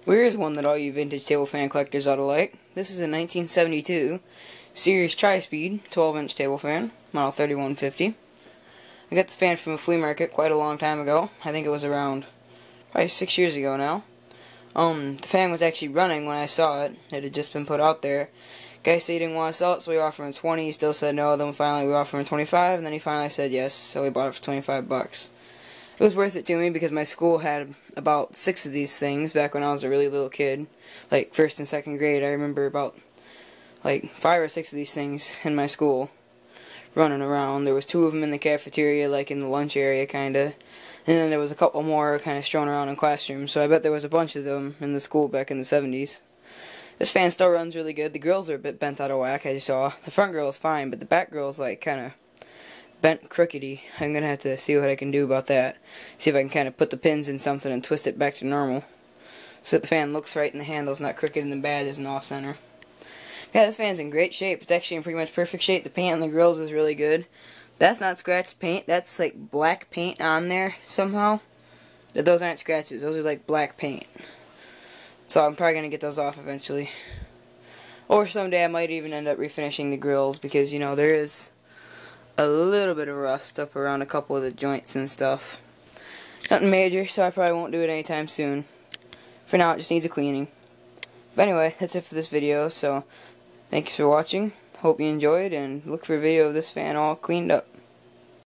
Here's one that all you vintage table fan collectors ought to like. This is a 1972 Sears Tri-Speed 12-inch table fan, model 3150. I got this fan from a flea market quite a long time ago. I think it was around probably 6 years ago now. The fan was actually running when I saw it. It had just been put out there. Guy said he didn't want to sell it, so we offered him 20. He still said no. Then finally we offered him 25, and then he finally said yes, so we bought it for 25 bucks. It was worth it to me because my school had about 6 of these things back when I was a really little kid, like 1st and 2nd grade. I remember about like 5 or 6 of these things in my school running around. There was 2 of them in the cafeteria, like in the lunch area kinda, and then there was a couple more kind of strewn around in classrooms, so I bet there was a bunch of them in the school back in the 70s. This fan still runs really good. The grills are a bit bent out of whack, as you saw. The front grill is fine, but the back grill is like kinda bent crookedy. I'm gonna have to see what I can do about that. See if I can kind of put the pins in something and twist it back to normal, so that the fan looks right and the handle's not crooked and the badge isn't off center. Yeah, this fan's in great shape. It's actually in pretty much perfect shape. The paint on the grills is really good. That's not scratched paint. That's like black paint on there somehow. But those aren't scratches. Those are like black paint. So I'm probably gonna get those off eventually. Or someday I might even end up refinishing the grills because, you know, there is a little bit of rust up around a couple of the joints and stuff. Nothing major, so I probably won't do it anytime soon. For now, it just needs a cleaning. But anyway, that's it for this video, so thanks for watching. Hope you enjoyed, and look for a video of this fan all cleaned up.